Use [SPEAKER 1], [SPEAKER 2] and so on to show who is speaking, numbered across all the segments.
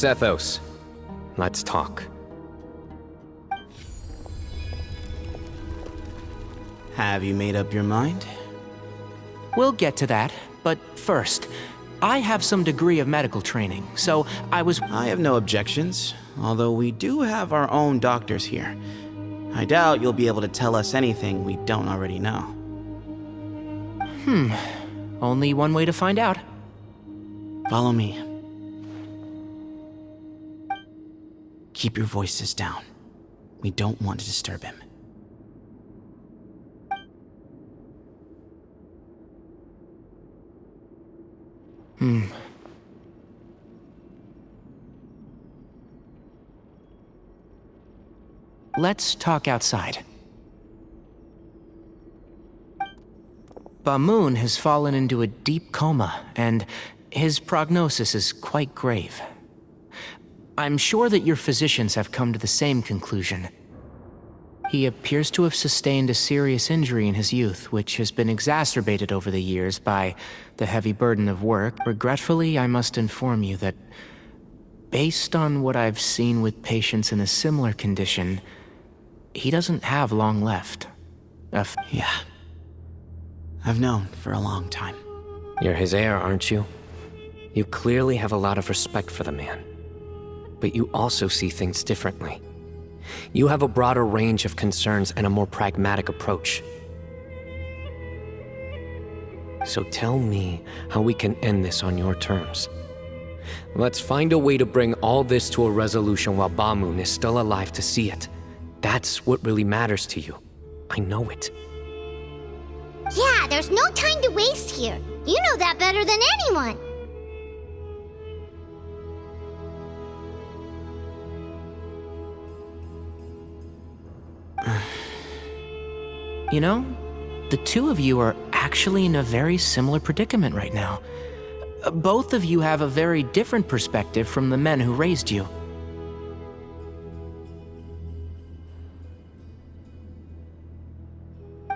[SPEAKER 1] Sethos, let's talk.
[SPEAKER 2] Have you made up your mind?
[SPEAKER 3] We'll get to that, but first, I have some degree of medical training, so
[SPEAKER 2] I have no objections, although we do have our own doctors here. I doubt you'll be able to tell us anything we don't already know.
[SPEAKER 3] Only one way to find out.
[SPEAKER 2] Follow me. Keep your voices down. We don't want to disturb him.
[SPEAKER 3] Let's talk outside. Bamoon has fallen into a deep coma, and his prognosis is quite grave. I'm sure that your physicians have come to the same conclusion. He appears to have sustained a serious injury in his youth, which has been exacerbated over the years by the heavy burden of work. Regretfully, I must inform you that, based on what I've seen with patients in a similar condition, he doesn't have long left.
[SPEAKER 2] Yeah. I've known for a long time.
[SPEAKER 1] You're his heir, aren't you? You clearly have a lot of respect for the man. But you also see things differently. You have a broader range of concerns and a more pragmatic approach. So tell me how we can end this on your terms. Let's find a way to bring all this to a resolution while Bamoon is still alive to see it. That's what really matters to you. I know it.
[SPEAKER 4] Yeah, there's no time to waste here. You know that better than anyone.
[SPEAKER 3] You know, the two of you are actually in a very similar predicament right now. Both of you have a very different perspective from the men who raised you.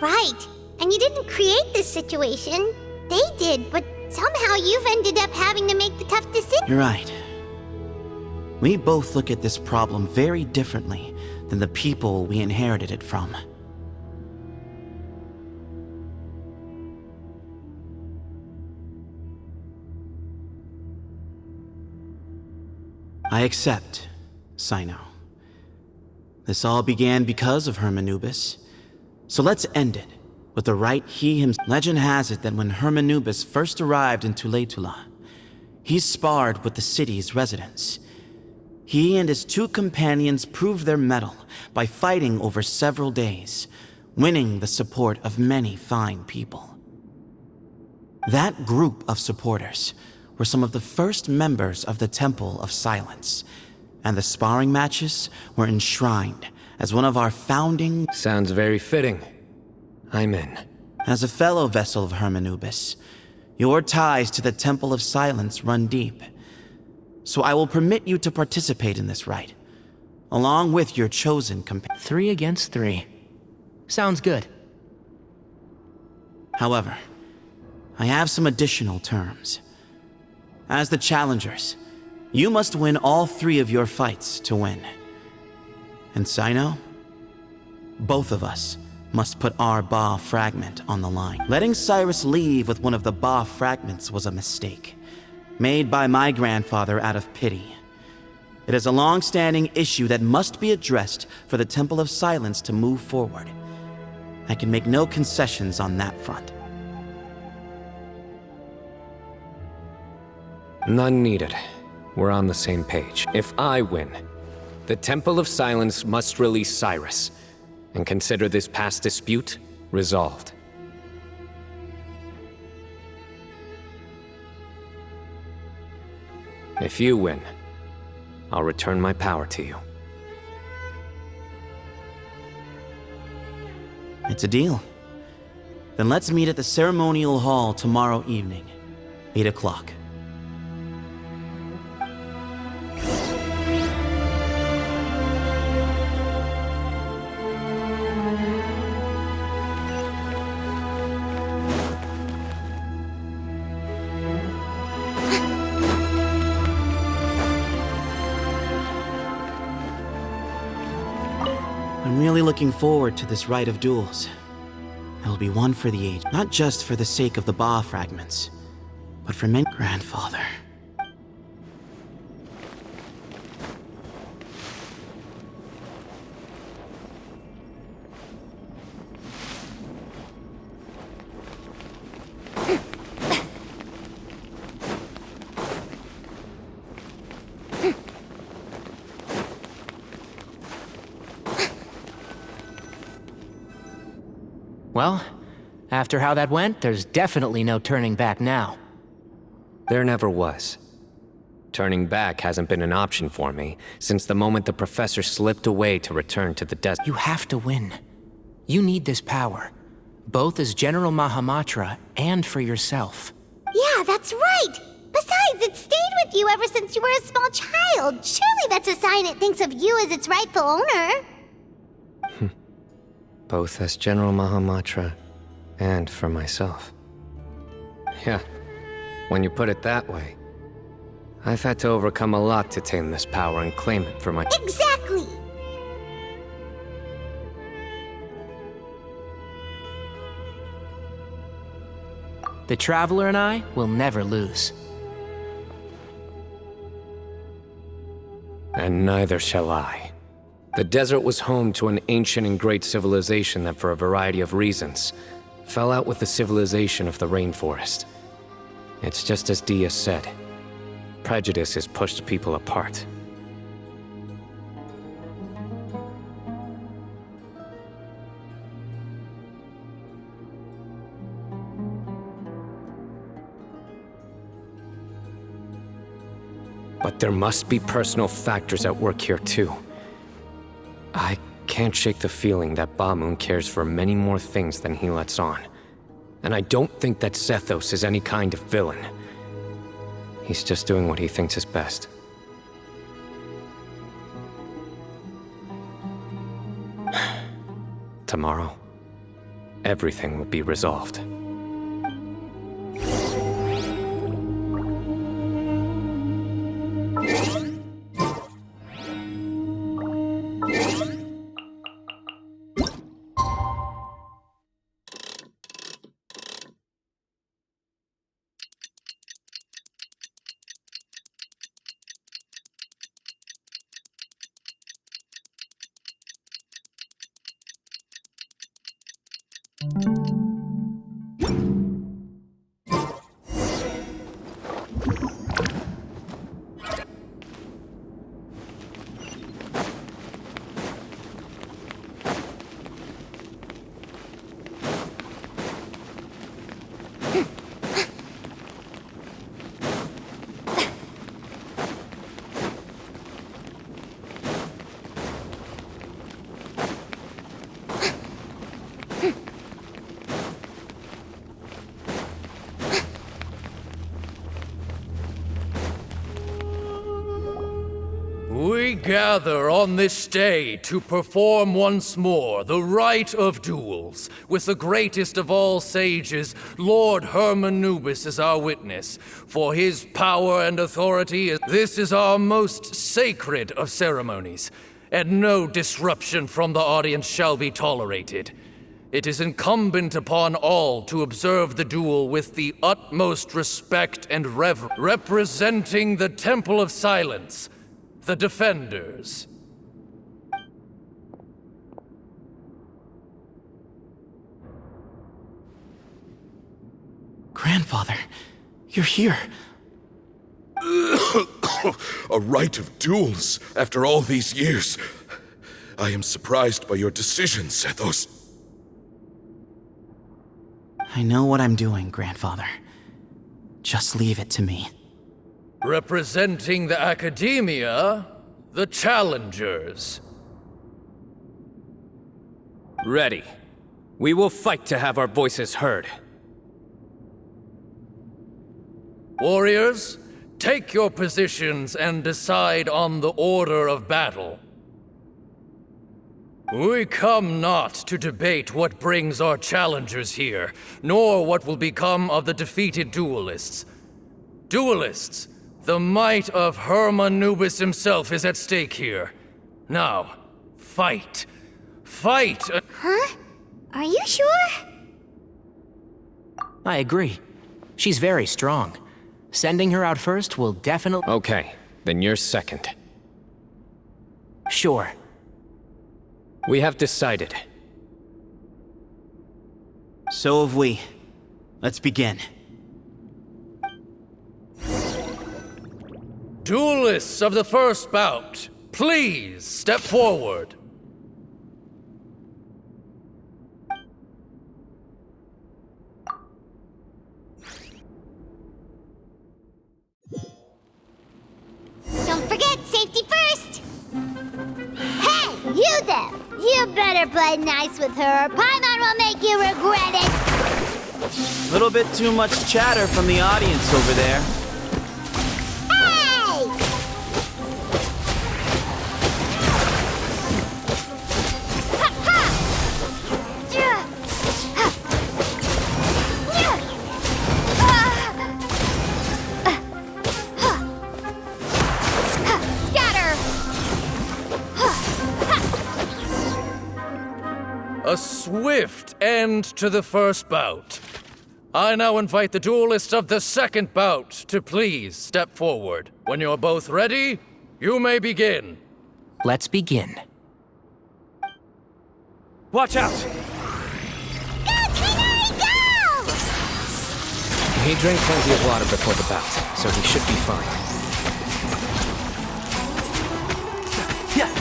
[SPEAKER 4] Right. And you didn't create this situation. They did, but somehow you've ended up having to make the tough decision.
[SPEAKER 2] You're right. We both look at this problem very differently than the people we inherited it from. I accept, Sino. This all began because of Hermanubis. So let's end it with the rite he himself. Legend has it that when Hermanubis first arrived in Tuletula, he sparred with the city's residents. He and his two companions proved their mettle by fighting over several days, winning the support of many fine people. That group of supporters were some of the first members of the Temple of Silence, and the sparring matches were enshrined as one of our founding...
[SPEAKER 1] Sounds very fitting. I'm in.
[SPEAKER 2] As a fellow vessel of Hermanubis, your ties to the Temple of Silence run deep. So I will permit you to participate in this rite, along with your chosen companion.
[SPEAKER 3] 3 against 3. Sounds good.
[SPEAKER 2] However, I have some additional terms. As the challengers, you must win all 3 of your fights to win. And Sino, both of us must put our Ba fragment on the line. Letting Cyrus leave with one of the Ba fragments was a mistake, made by my grandfather out of pity. It is a long-standing issue that must be addressed for the Temple of Silence to move forward. I can make no concessions on that front.
[SPEAKER 1] None needed. We're on the same page. If I win, the Temple of Silence must release Cyrus and consider this past dispute resolved. If you win, I'll return my power to you.
[SPEAKER 2] It's a deal. Then let's meet at the ceremonial hall tomorrow evening, 8 o'clock. I'm really looking forward to this rite of duels. It'll be one for the age, not just for the sake of the Ba fragments, but for many. Grandfather.
[SPEAKER 3] Well, after how that went, there's definitely no turning back now.
[SPEAKER 1] There never was. Turning back hasn't been an option for me since the moment the professor slipped away to return to the desert.
[SPEAKER 3] You have to win. You need this power, both as General Mahamatra and for yourself.
[SPEAKER 4] Yeah, that's right! Besides, it stayed with you ever since you were a small child. Surely that's a sign it thinks of you as its rightful owner.
[SPEAKER 1] Both as General Mahamatra and for myself. Yeah, when you put it that way, I've had to overcome a lot to tame this power and claim it for my—
[SPEAKER 4] Exactly!
[SPEAKER 3] The Traveler and I will never lose.
[SPEAKER 1] And neither shall I. The desert was home to an ancient and great civilization that, for a variety of reasons, fell out with the civilization of the rainforest. It's just as Dia said. Prejudice has pushed people apart. But there must be personal factors at work here too. I can't shake the feeling that Ba cares for many more things than he lets on. And I don't think that Sethos is any kind of villain. He's just doing what he thinks is best. Tomorrow, everything will be resolved.
[SPEAKER 5] We gather on this day to perform once more the rite of duels, with the greatest of all sages, Lord Hermanubis, as our witness. For his power and authority, this is our most sacred of ceremonies, and no disruption from the audience shall be tolerated. It is incumbent upon all to observe the duel with the utmost respect and reverence, representing the Temple of Silence, the Defenders.
[SPEAKER 2] Grandfather, you're here.
[SPEAKER 6] A rite of duels after all these years. I am surprised by your decision, Sethos.
[SPEAKER 2] I know what I'm doing, Grandfather. Just leave it to me.
[SPEAKER 5] Representing the Academia, the Challengers.
[SPEAKER 1] Ready. We will fight to have our voices heard.
[SPEAKER 5] Warriors, take your positions and decide on the order of battle. We come not to debate what brings our challengers here, nor what will become of the defeated duelists. Duelists, the might of Hermanubis himself is at stake here. Now, fight. Fight!
[SPEAKER 4] Huh? Are you sure?
[SPEAKER 3] I agree. She's very strong. Sending her out first will definitely...
[SPEAKER 1] Okay, then you're second.
[SPEAKER 3] Sure.
[SPEAKER 1] We have decided.
[SPEAKER 2] So have we. Let's begin.
[SPEAKER 5] Duelists of the first bout, please step forward.
[SPEAKER 4] Don't forget, safety first! Hey, you there! You better play nice with her, or Paimon will make you regret it!
[SPEAKER 2] Little bit too much chatter from the audience over there.
[SPEAKER 4] Hey! Ha, ha! Yeah. Ha. Yeah. Scatter!
[SPEAKER 5] A swift end to the first bout. I now invite the duelists of the second bout to please step forward. When you're both ready, you may begin.
[SPEAKER 3] Let's begin.
[SPEAKER 2] Watch out!
[SPEAKER 4] Go, Canary, go!
[SPEAKER 1] He drank plenty of water before the bout, so he should be fine.
[SPEAKER 3] Yeah.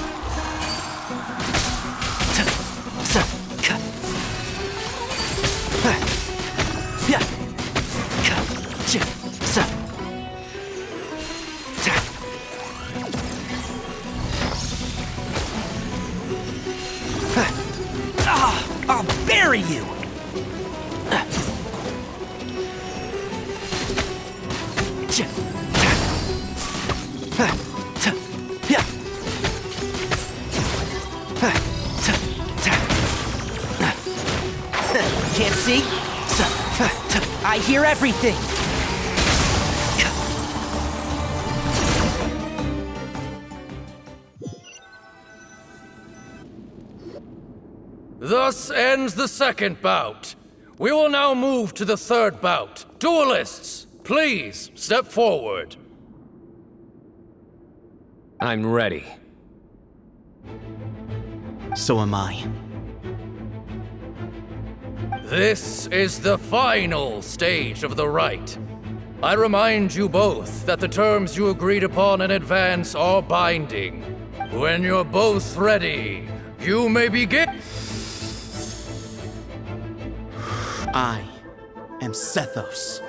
[SPEAKER 3] I'll bury you! Can't see? I hear everything!
[SPEAKER 5] Thus ends the second bout. We will now move to the third bout. Duelists, please step forward.
[SPEAKER 1] I'm ready.
[SPEAKER 2] So am I.
[SPEAKER 5] This is the final stage of the rite. I remind you both that the terms you agreed upon in advance are binding. When you're both ready, you may begin.
[SPEAKER 2] I am Sethos,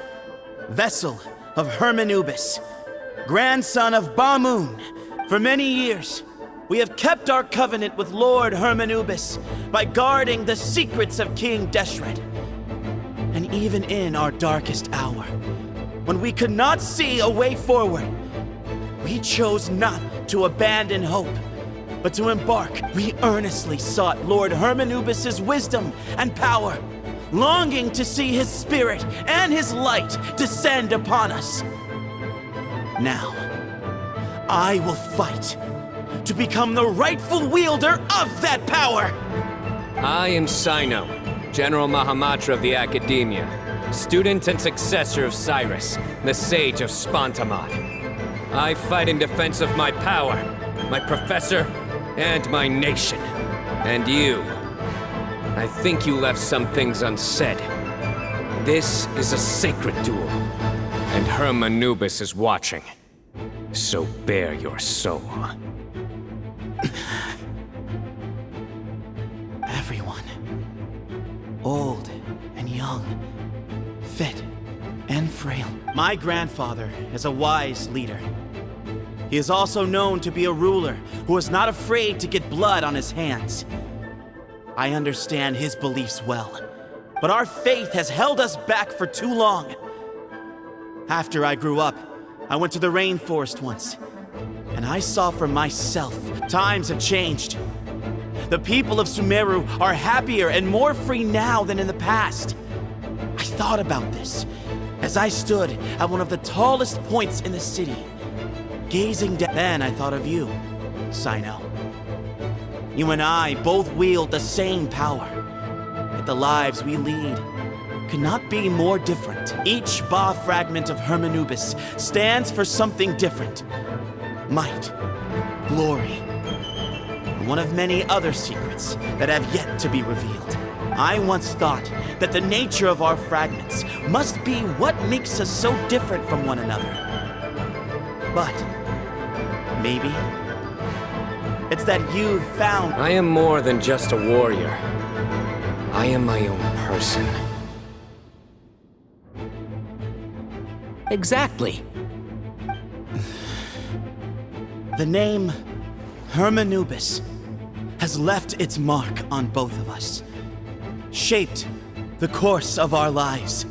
[SPEAKER 2] vessel of Hermanubis, grandson of Bamoon. For many years, we have kept our covenant with Lord Hermanubis by guarding the secrets of King Deshret. And even in our darkest hour, when we could not see a way forward, we chose not to abandon hope, but to embark. We earnestly sought Lord Hermanubis' wisdom and power, longing to see his spirit and his light descend upon us. Now, I will fight to become the rightful wielder of that power!
[SPEAKER 1] I am Sino, General Mahamatra of the Academia, student and successor of Cyrus, the Sage of Spontamod. I fight in defense of my power, my professor, and my nation. And you. I think you left some things unsaid. This is a sacred duel, and Hermanubis is watching. So bare your soul.
[SPEAKER 2] Everyone, old and young, fit and frail. My grandfather is a wise leader. He is also known to be a ruler who is not afraid to get blood on his hands. I understand his beliefs well, but our faith has held us back for too long. After I grew up, I went to the rainforest once, and I saw for myself times have changed. The people of Sumeru are happier and more free now than in the past. I thought about this as I stood at one of the tallest points in the city, gazing down. Then I thought of you, Sino. You and I both wield the same power. Yet the lives we lead could not be more different. Each Ba fragment of Hermanubis stands for something different. Might, glory, and one of many other secrets that have yet to be revealed. I once thought that the nature of our fragments must be what makes us so different from one another. But maybe it's that you've found...
[SPEAKER 1] I am more than just a warrior. I am my own person.
[SPEAKER 3] Exactly.
[SPEAKER 2] The name Hermanubis has left its mark on both of us, shaped the course of our lives.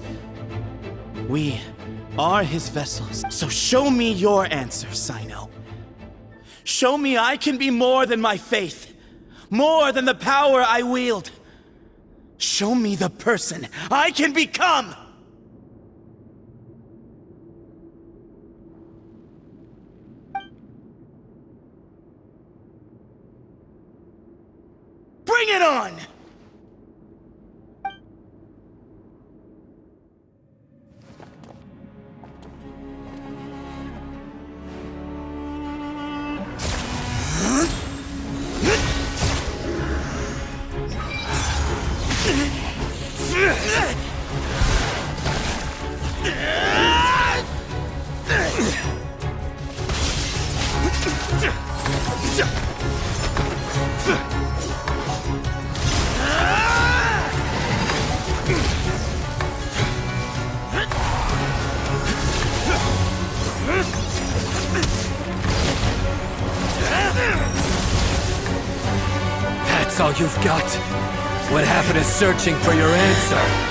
[SPEAKER 2] We are his vessels, so show me your answer, Sino. Show me I can be more than my faith, more than the power I wield. Show me the person I can become! Bring it on!
[SPEAKER 5] That's all you've got? What happened to searching for your answer?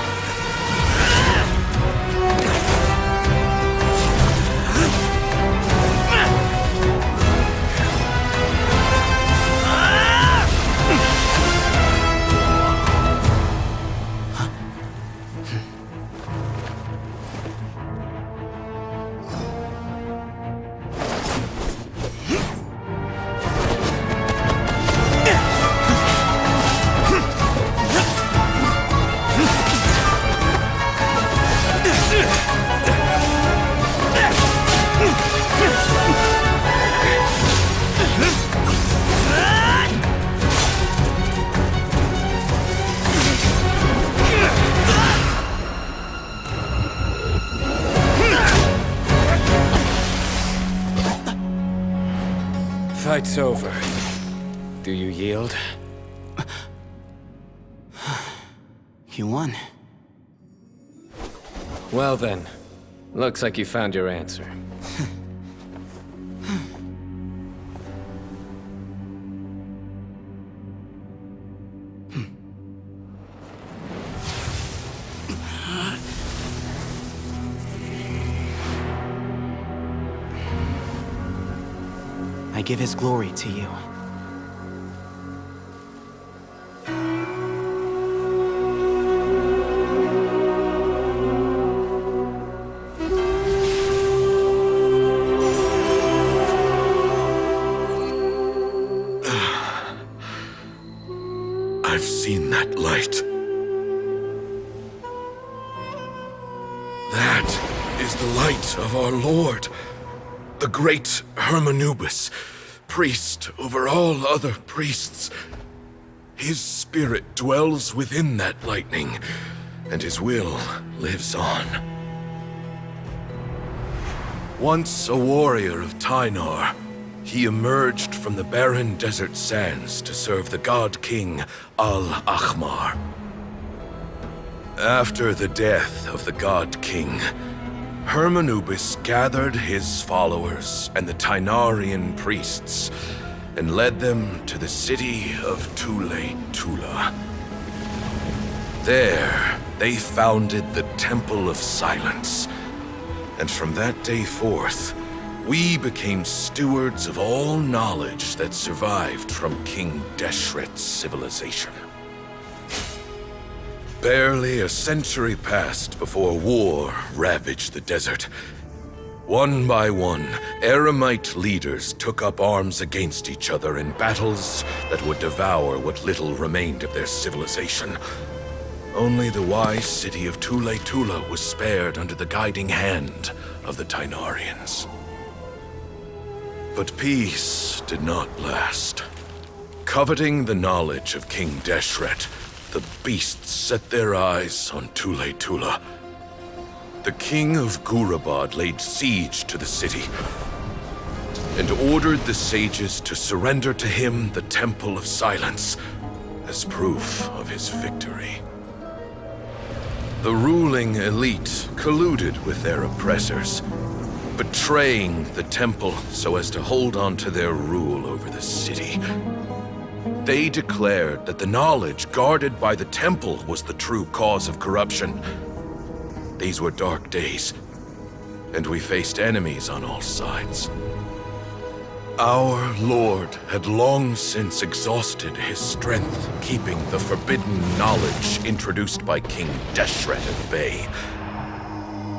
[SPEAKER 1] Fight's over. Do you yield?
[SPEAKER 2] You won.
[SPEAKER 1] Well then, looks like you found your answer.
[SPEAKER 2] I give his glory to you.
[SPEAKER 6] I've seen that light. That is the light of our Lord, the great Hermanubis, priest over all other priests. His spirit dwells within that lightning, and his will lives on. Once a warrior of Tynar, he emerged from the barren desert sands to serve the god king Al-Ahmar. After the death of the god king, Hermanubis gathered his followers and the Tynarian priests and led them to the city of Tule-Tula. There, they founded the Temple of Silence, and from that day forth, we became stewards of all knowledge that survived from King Deshret's civilization. Barely a century passed before war ravaged the desert, One by one, Eremite leaders took up arms against each other in battles that would devour what little remained of their civilization. Only the wise city of Tule was spared under the guiding hand of the Tainarians. But peace did not last. Coveting the knowledge of King Deshret, the beasts set their eyes on Tule. The king of Gurabad laid siege to the city and ordered the sages to surrender to him the Temple of Silence as proof of his victory. The ruling elite colluded with their oppressors, betraying the temple so as to hold on to their rule over the city. They declared that the knowledge guarded by the temple was the true cause of corruption. These were dark days, and we faced enemies on all sides. Our Lord had long since exhausted his strength, keeping the forbidden knowledge introduced by King Deshret at bay.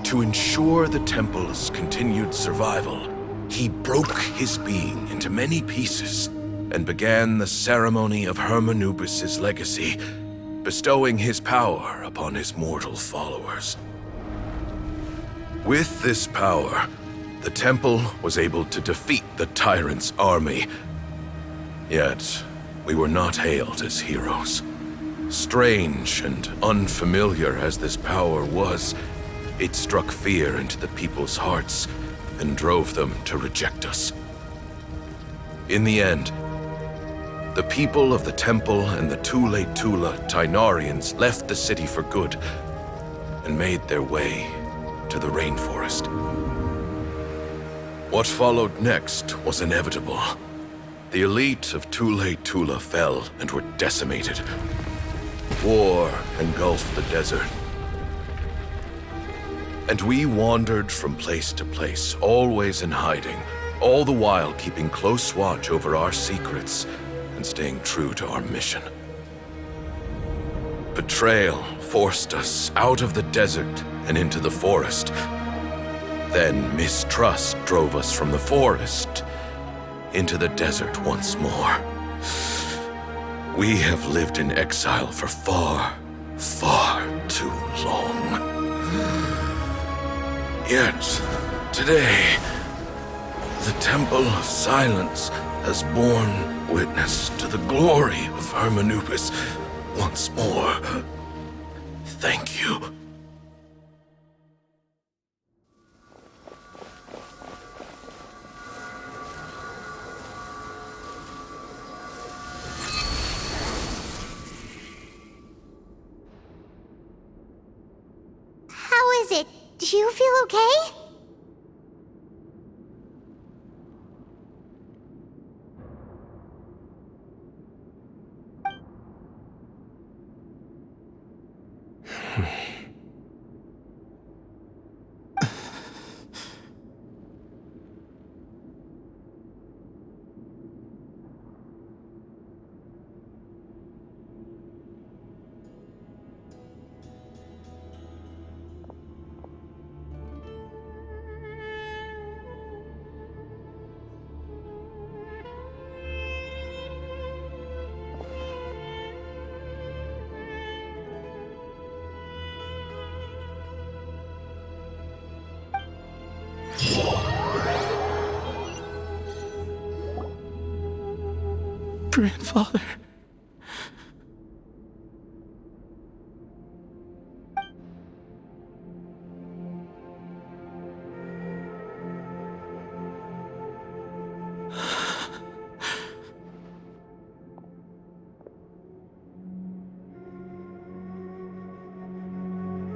[SPEAKER 6] To ensure the temple's continued survival, he broke his being into many pieces and began the ceremony of Hermanubis' legacy, bestowing his power upon his mortal followers. With this power, the temple was able to defeat the tyrant's army. Yet, we were not hailed as heroes. Strange and unfamiliar as this power was, it struck fear into the people's hearts and drove them to reject us. In the end, the people of the temple and the Tule Tainarians left the city for good and made their way to the rainforest. What followed next was inevitable. The elite of Tule fell and were decimated. War engulfed the desert. And we wandered from place to place, always in hiding, all the while keeping close watch over our secrets and staying true to our mission. Betrayal forced us out of the desert and into the forest. Then mistrust drove us from the forest into the desert once more. We have lived in exile for far, far too long. Yet, today, the Temple of Silence has borne witness to the glory of Hermanubis once more. Thank you.
[SPEAKER 4] How is it? Do you feel okay?
[SPEAKER 2] Grandfather.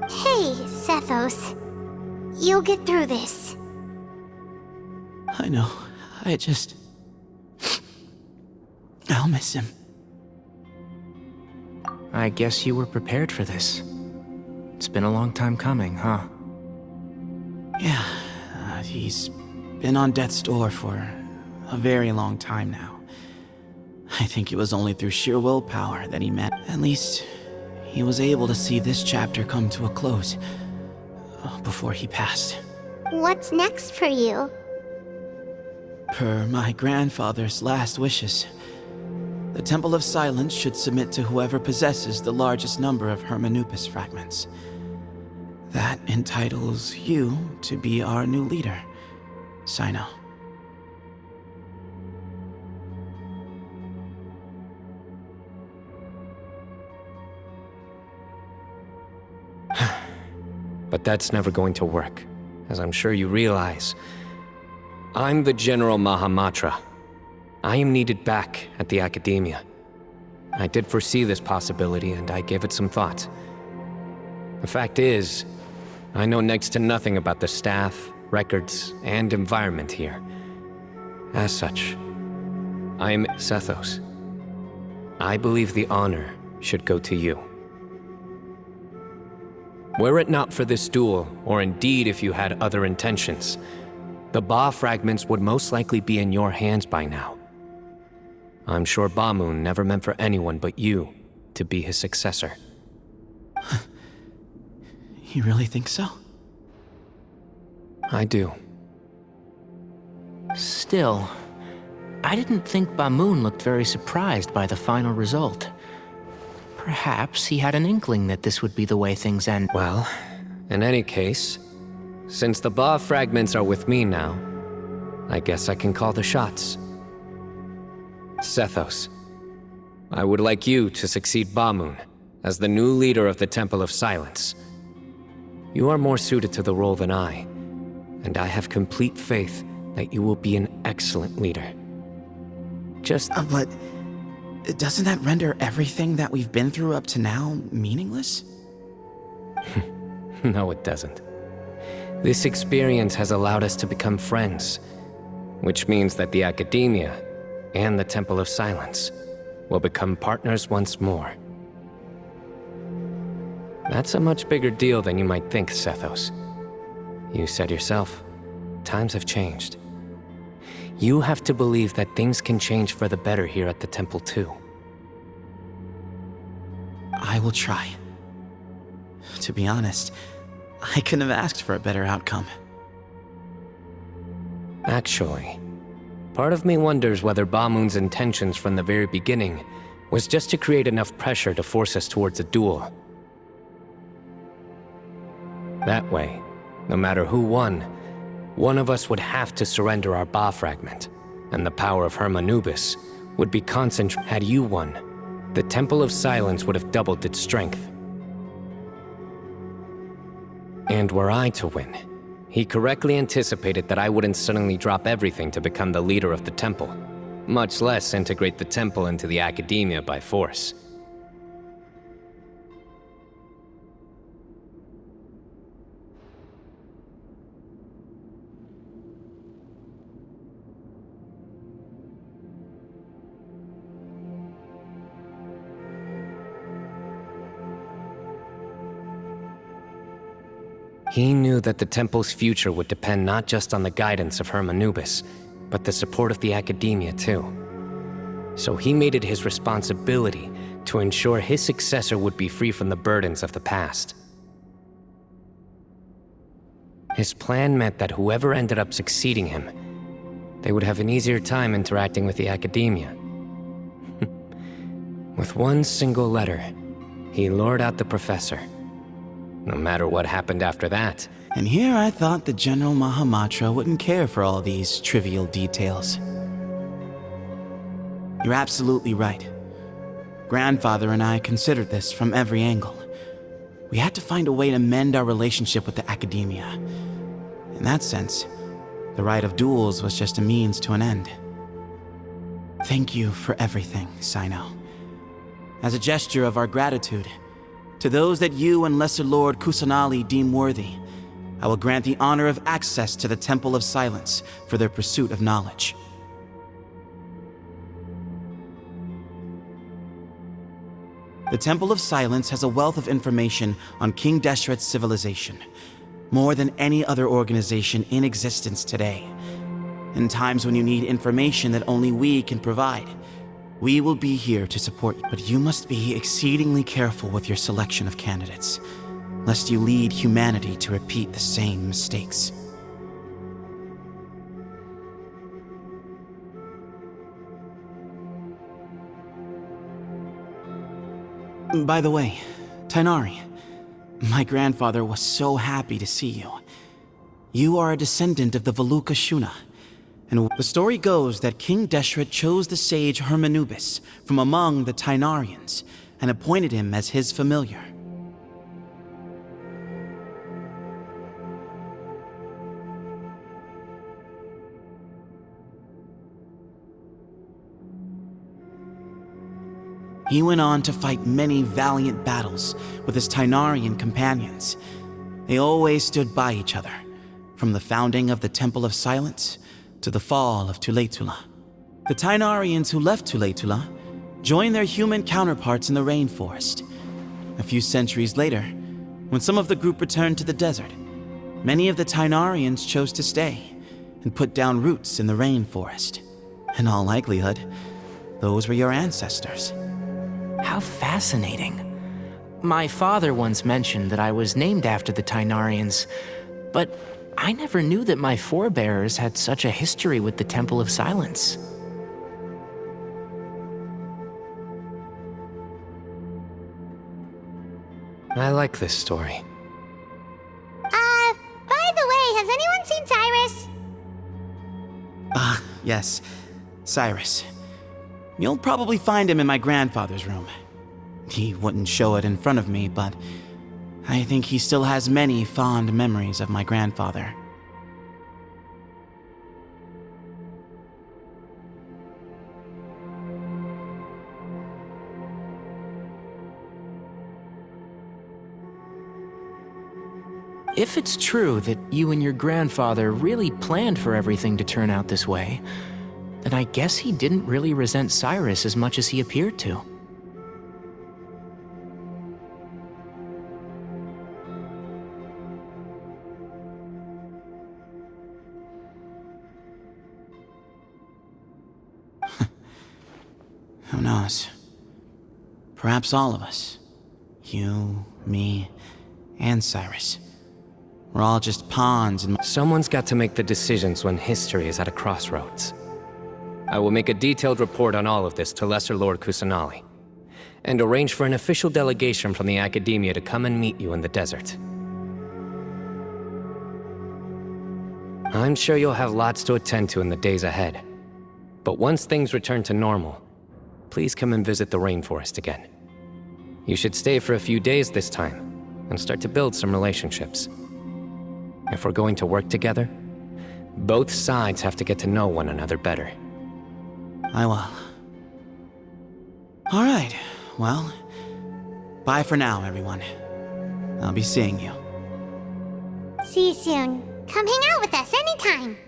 [SPEAKER 4] Hey, Sethos. You'll get through this.
[SPEAKER 2] I know. I'll miss him.
[SPEAKER 3] I guess you were prepared for this. It's been a long time coming, huh?
[SPEAKER 2] Yeah, he's been on death's door for a very long time now. I think it was only through sheer willpower that he met. At least, he was able to see this chapter come to a close before he passed.
[SPEAKER 4] What's next for you?
[SPEAKER 2] Per my grandfather's last wishes, the Temple of Silence should submit to whoever possesses the largest number of Hermanupis fragments. That entitles you to be our new leader, Sino.
[SPEAKER 1] But that's never going to work, as I'm sure you realize. I'm the General Mahamatra. I am needed back at the Academia. I did foresee this possibility, and I gave it some thought. The fact is, I know next to nothing about the staff, records, and environment here. As such, I am Sethos. I believe the honor should go to you. Were it not for this duel, or indeed if you had other intentions, the Ba fragments would most likely be in your hands by now. I'm sure Bamoon never meant for anyone but you to be his successor.
[SPEAKER 2] You really think so?
[SPEAKER 1] I do.
[SPEAKER 3] Still, I didn't think Bamoon looked very surprised by the final result. Perhaps he had an inkling that this would be the way things end.
[SPEAKER 1] Well, in any case, since the Ba fragments are with me now, I guess I can call the shots. Sethos, I would like you to succeed Bamoon as the new leader of the Temple of Silence. You are more suited to the role than I, and I have complete faith that you will be an excellent leader. Just...
[SPEAKER 2] But doesn't that render everything that we've been through up to now meaningless?
[SPEAKER 1] No, it doesn't. This experience has allowed us to become friends, which means that the Academia and the Temple of Silence will become partners once more. That's a much bigger deal than you might think, Sethos. You said yourself, times have changed. You have to believe that things can change for the better here at the temple too.
[SPEAKER 2] I will try. To be honest, I couldn't have asked for a better outcome.
[SPEAKER 1] Actually, part of me wonders whether Bamoon's intentions from the very beginning was just to create enough pressure to force us towards a duel. That way, no matter who won, one of us would have to surrender our Ba fragment, and the power of Hermanubis would be concentrated. Had you won, the Temple of Silence would have doubled its strength. And were I to win, he correctly anticipated that I wouldn't suddenly drop everything to become the leader of the temple, much less integrate the temple into the Academia by force. He knew that the temple's future would depend not just on the guidance of Hermanubis, but the support of the Academia too. So he made it his responsibility to ensure his successor would be free from the burdens of the past. His plan meant that whoever ended up succeeding him, they would have an easier time interacting with the Academia. With one single letter, he lured out the professor. No matter what happened after that.
[SPEAKER 2] And here I thought the General Mahamatra wouldn't care for all these trivial details. You're absolutely right. Grandfather and I considered this from every angle. We had to find a way to mend our relationship with the Academia. In that sense, the right of duels was just a means to an end. Thank you for everything, Sino. As a gesture of our gratitude, to those that you and Lesser Lord Kusanali deem worthy, I will grant the honor of access to the Temple of Silence for their pursuit of knowledge. The Temple of Silence has a wealth of information on King Deshret's civilization, more than any other organization in existence today. In times when you need information that only we can provide, we will be here to support you, but you must be exceedingly careful with your selection of candidates, lest you lead humanity to repeat the same mistakes. By the way, Tainari, my grandfather was so happy to see you. You are a descendant of the Veluca Shuna, and the story goes that King Deshret chose the sage Hermanubis from among the Tainarians and appointed him as his familiar. He went on to fight many valiant battles with his Tainarian companions. They always stood by each other, from the founding of the Temple of Silence to the fall of Tuletula. The Tainarians who left Tuletula joined their human counterparts in the rainforest. A few centuries later, when some of the group returned to the desert, many of the Tainarians chose to stay and put down roots in the rainforest. In all likelihood, those were your ancestors.
[SPEAKER 3] How fascinating. My father once mentioned that I was named after the Tainarians, but I never knew that my forebears had such a history with the Temple of Silence.
[SPEAKER 1] I like this story.
[SPEAKER 4] By the way, has anyone seen Cyrus?
[SPEAKER 2] Yes, Cyrus. You'll probably find him in my grandfather's room. He wouldn't show it in front of me, but I think he still has many fond memories of my grandfather.
[SPEAKER 3] If it's true that you and your grandfather really planned for everything to turn out this way, then I guess he didn't really resent Cyrus as much as he appeared to.
[SPEAKER 2] Who knows? Perhaps all of us. You, me, and Cyrus. We're all just pawns in...
[SPEAKER 1] Someone's got to make the decisions when history is at a crossroads. I will make a detailed report on all of this to Lesser Lord Kusanali, and arrange for an official delegation from the Academia to come and meet you in the desert. I'm sure you'll have lots to attend to in the days ahead. But once things return to normal, please come and visit the rainforest again. You should stay for a few days this time, and start to build some relationships. If we're going to work together, both sides have to get to know one another better.
[SPEAKER 2] I will. All right, well, bye for now, everyone. I'll be seeing you.
[SPEAKER 4] See you soon. Come hang out with us anytime.